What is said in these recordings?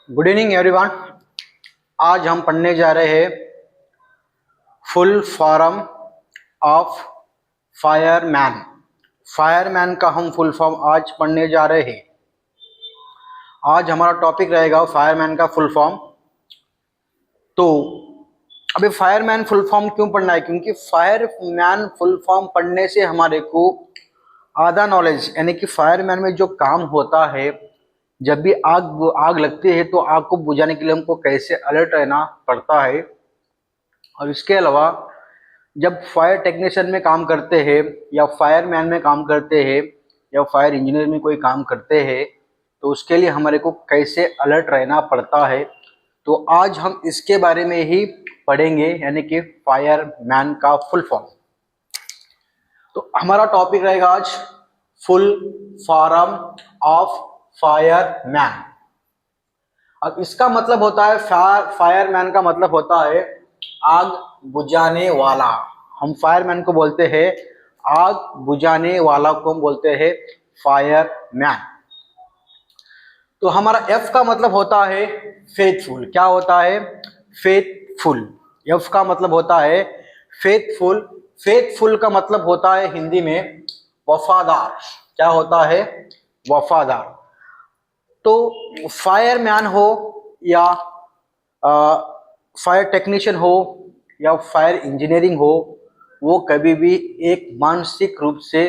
Good evening everyone. आज हम पढ़ने जा रहे हैं full form of fireman. Fireman का हम फुल फॉर्म आज पढ़ने जा रहे हैं। आज हमारा टॉपिक रहेगा फायरमैन का फुल फॉर्म। तो अभी फायरमैन फुल फॉर्म क्यों पढ़ना है? क्योंकि फायरमैन फुल फॉर्म पढ़ने से हमारे को आधा नॉलेज, यानी कि फायरमैन में जो काम होता है, जब भी आग लगती है तो आग को बुझाने के लिए हमको कैसे अलर्ट रहना पड़ता है। और इसके अलावा जब फायर टेक्नीशियन में काम करते हैं या फायरमैन में काम करते हैं या फायर इंजीनियर में कोई काम करते हैं तो उसके लिए हमारे को कैसे अलर्ट रहना पड़ता है। तो आज हम इसके बारे में ही पढ़ेंगे, यानी कि फायरमैन का फुल फॉर्म। तो हमारा टॉपिक रहेगा आज फुल फॉर्म ऑफ फायरमैन। अब इसका मतलब होता है, फायरमैन का मतलब होता है आग बुझाने वाला। हम फायरमैन को बोलते हैं आग बुझाने वाला को हम बोलते हैं फायरमैन। तो हमारा एफ का मतलब होता है फेथफुल। क्या होता है? फेथफुल। एफ का मतलब होता है फेथफुल। फेथफुल का मतलब होता है हिंदी में वफादार। क्या होता है? वफादार। तो फायरमैन हो या फायर टेक्नीशियन हो या फायर इंजीनियरिंग हो, वो कभी भी एक मानसिक रूप से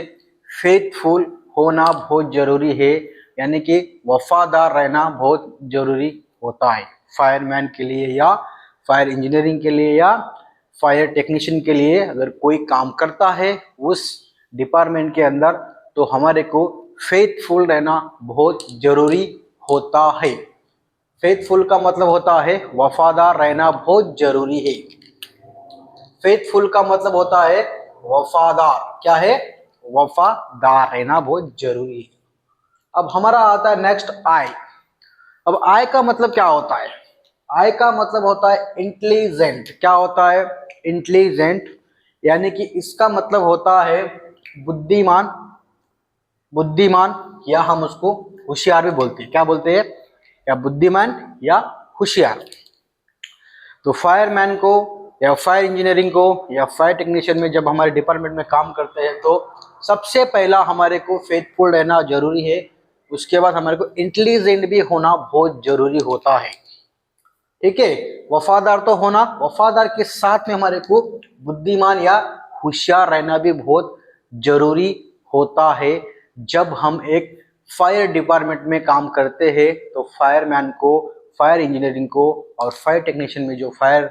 फेथफुल होना बहुत जरूरी है, यानी कि वफादार रहना बहुत जरूरी होता है फायरमैन के लिए या फायर इंजीनियरिंग के लिए या फायर टेक्नीशियन के लिए। अगर कोई काम करता है उस डिपार्टमेंट के अंदर तो हमारे को फेथफुल रहना बहुत जरूरी होता है। फेथफुल का मतलब होता है वफादार रहना बहुत जरूरी है। फेथफुल का मतलब होता है वफादार। क्या है? वफादार रहना बहुत जरूरी है। अब हमारा आता है नेक्स्ट आई। अब आई का मतलब क्या होता है? आई का मतलब होता है इंटेलिजेंट। क्या होता है? इंटेलिजेंट, यानी कि इसका मतलब होता है बुद्धिमान। बुद्धिमान या हम उसको होशियार भी बोलते हैं। क्या बोलते हैं? या बुद्धिमान या होशियार। तो फायरमैन को या फायर इंजीनियरिंग को या फायर टेक्नीशियन में जब हमारे डिपार्टमेंट में काम करते हैं तो सबसे पहला हमारे को फेथफुल रहना जरूरी है। उसके बाद हमारे को इंटेलिजेंट भी होना बहुत जरूरी होता है। ठीक है, वफादार तो होना, वफादार के साथ में हमारे को बुद्धिमान या होशियार रहना भी बहुत जरूरी होता है। जब हम एक फायर डिपार्टमेंट में काम करते हैं तो फायरमैन को, फायर इंजीनियरिंग को और फायर टेक्नीशियन में जो फायर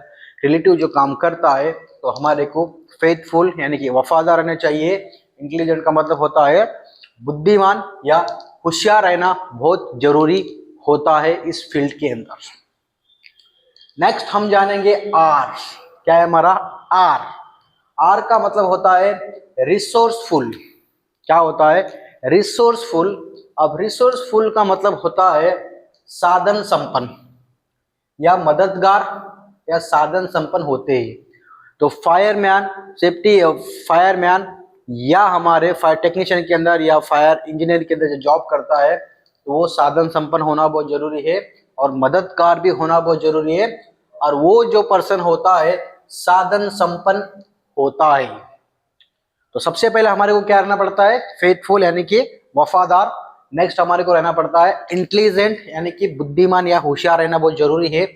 रिलेटिव जो काम करता है तो हमारे को फेथफुल यानी कि वफादार रहना चाहिए। इंटेलिजेंट का मतलब होता है बुद्धिमान या होशियार रहना बहुत जरूरी होता है इस फील्ड के अंदर। नेक्स्ट हम जानेंगे आर। क्या है हमारा? आर। आर का मतलब होता है रिसोर्सफुल। क्या होता है? रिसोर्सफुल। अब रिसोर्सफुल का मतलब होता है साधन संपन्न या मददगार या साधन संपन्न होते हैं। तो फायरमैन सेफ्टी, फायरमैन या हमारे फायर टेक्नीशियन के अंदर या फायर इंजीनियर के अंदर जो जॉब करता है तो वो साधन संपन्न होना बहुत जरूरी है और मददगार भी होना बहुत जरूरी है। और वो जो पर्सन होता है साधन संपन्न होता है। तो सबसे पहले हमारे को क्या रहना पड़ता है? फेथफुल यानी कि वफादार। नेक्स्ट हमारे को रहना पड़ता है इंटेलिजेंट यानी कि बुद्धिमान या होशियार रहना बहुत जरूरी है।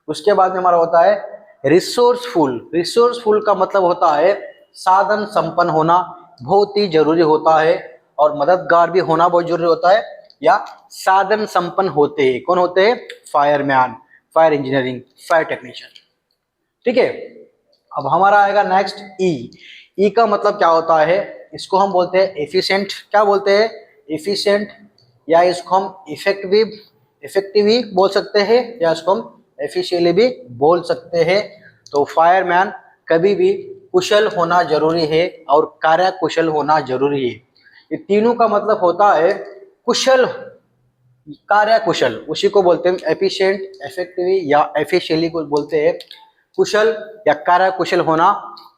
उसके बाद में हमारा होता है रिसोर्सफुल। रिसोर्सफुल का मतलब होता है साधन संपन्न होना बहुत ही जरूरी होता है और मददगार भी होना बहुत जरूरी होता है या साधन संपन्न होते हैं। कौन होते हैं? Fireman, fire engineering, fire technician. ठीक है, अब हमारा आएगा नेक्स्ट ई। ई का मतलब क्या होता है? इसको हम बोलते हैं एफिशिएंट। क्या बोलते हैं? एफिशिएंट, या इसको हम इफेक्टिव ही बोल सकते हैं या इसको हम एफिशिएंटली भी बोल सकते हैं। तो फायरमैन कभी भी कुशल होना जरूरी है और कार्यकुशल होना जरूरी है। ये तीनों का मतलब होता है कुशल, कार्यकुशल, उसी को बोलते हैं एफिशिएंट, इफेक्टिव या एफिशिएंटली को बोलते हैं। कुशल या कार्यकुशल होना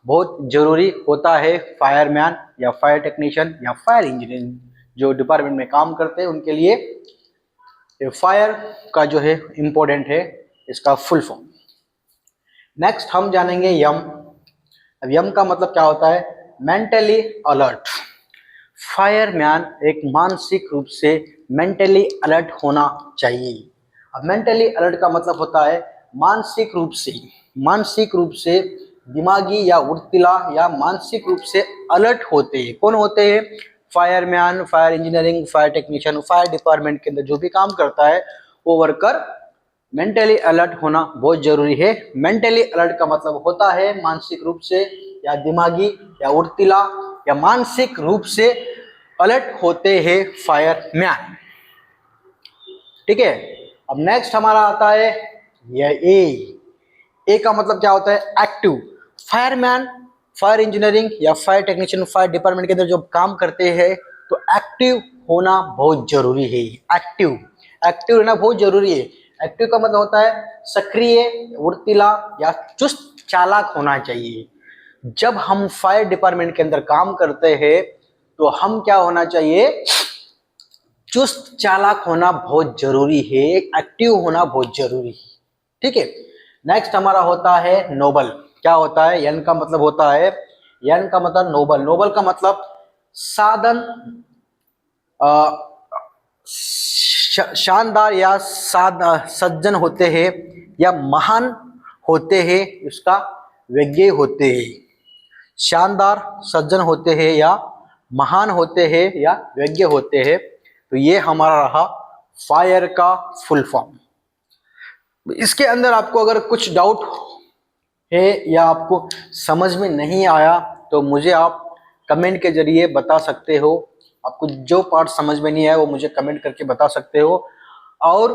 बहुत जरूरी होता है फायरमैन या फायर टेक्नीशियन या फायर इंजीनियरिंग जो डिपार्टमेंट में काम करते हैं उनके लिए। ये फायर का जो है इम्पोर्टेंट है, इसका फुल फॉर्म। नेक्स्ट हम जानेंगे यम। अब यम का मतलब क्या होता है? Mentally alert. फायरमैन एक मानसिक रूप से मेंटली अलर्ट होना चाहिए। अब मेंटली अलर्ट का मतलब होता है मानसिक रूप से दिमागी या उर्तिला या मानसिक रूप से अलर्ट होते हैं। कौन होते हैं? Fireman, fire engineering, fire technician, fire department के अंदर जो भी काम करता है वो वर्कर मेंटली अलर्ट होना बहुत जरूरी है। मेंटली अलर्ट का मतलब होता है मानसिक रूप से या दिमागी या उर्तिला या मानसिक रूप से अलर्ट होते हैं फायरमैन। ठीक है। अब नेक्स्ट हमारा आता है यह ए का मतलब क्या होता है? एक्टिव। फायरमैन, फायर इंजीनियरिंग या फायर टेक्नीशियन, फायर डिपार्टमेंट के अंदर जो काम करते हैं तो एक्टिव होना बहुत जरूरी है। एक्टिव रहना बहुत जरूरी है। एक्टिव का मतलब होता है सक्रिय, उर्तिला या चुस्त चालाक होना चाहिए। जब हम फायर डिपार्टमेंट के अंदर काम करते हैं तो हम क्या होना चाहिए? चुस्त चालाक होना बहुत जरूरी है, एक्टिव होना बहुत जरूरी है। ठीक है। नेक्स्ट हमारा होता है नोबल। क्या होता है? एन का मतलब होता है, एन का मतलब नोबल। नोबल का मतलब साधन, शानदार या सज्जन होते हैं या महान होते हैं, उसका वैज्ञ होते हैं। शानदार, सज्जन होते हैं या महान होते हैं या वैज्ञ होते हैं। तो ये हमारा रहा फायर का फुल फॉर्म। इसके अंदर आपको अगर कुछ डाउट है या आपको समझ में नहीं आया तो मुझे आप कमेंट के जरिए बता सकते हो। आपको जो पार्ट समझ में नहीं आया वो मुझे कमेंट करके बता सकते हो। और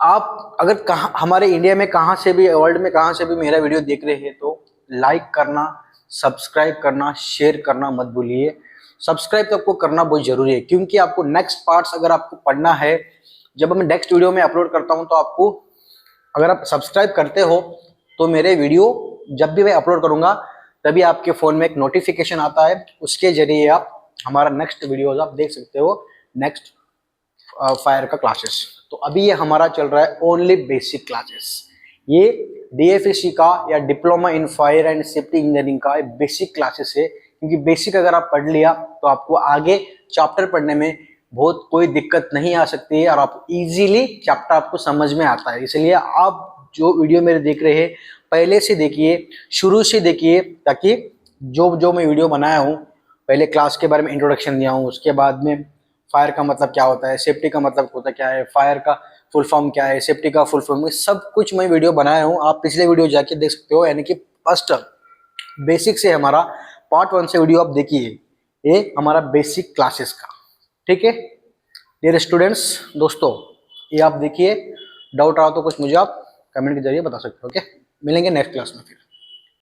आप अगर कहाँ हमारे इंडिया में कहाँ से भी, वर्ल्ड में कहाँ से भी मेरा वीडियो देख रहे हैं तो लाइक करना, सब्सक्राइब करना, शेयर करना मत भूलिए। सब्सक्राइब तो आपको करना बहुत जरूरी है क्योंकि आपको नेक्स्ट पार्ट्स अगर आपको पढ़ना है, जब मैं नेक्स्ट वीडियो में अपलोड करता हूँ तो आपको, अगर आप सब्सक्राइब करते हो तो मेरे वीडियो जब भी मैं अपलोड करूंगा तभी आपके फ़ोन में एक नोटिफिकेशन आता है, उसके जरिए आप हमारा नेक्स्ट वीडियोज आप देख सकते हो, नेक्स्ट फायर का क्लासेस। तो अभी ये हमारा चल रहा है ओनली बेसिक क्लासेस। ये डीएफएससी का या diploma in fire and safety engineering का बेसिक क्लासेस है, क्योंकि बेसिक अगर आप पढ़ लिया तो आपको आगे चैप्टर पढ़ने में बहुत कोई दिक्कत नहीं आ सकती है और आप इजीली चैप्टर आपको समझ में आता है। इसलिए आप जो वीडियो मेरे देख रहे हैं पहले से देखिए, शुरू से देखिए, ताकि जो जो मैं वीडियो बनाया हूँ, पहले क्लास के बारे में इंट्रोडक्शन दिया हूँ, उसके बाद में फायर का मतलब क्या होता है, सेफ्टी का मतलब होता क्या है, फायर का फुल फॉर्म क्या है, सेफ्टी का फुल फॉर्म, सब कुछ मैं वीडियो बनाया हूँ। आप पिछले वीडियो जाके देख सकते हो, यानी कि फर्स्ट बेसिक से हमारा पार्ट 1 से वीडियो आप देखिए, ये हमारा बेसिक क्लासेस का। ठीक है डियर स्टूडेंट्स, दोस्तों, ये आप देखिए। डाउट रहा तो कुछ मुझे आप कमेंट के जरिए बता सकते हो। ओके, मिलेंगे नेक्स्ट क्लास में फिर।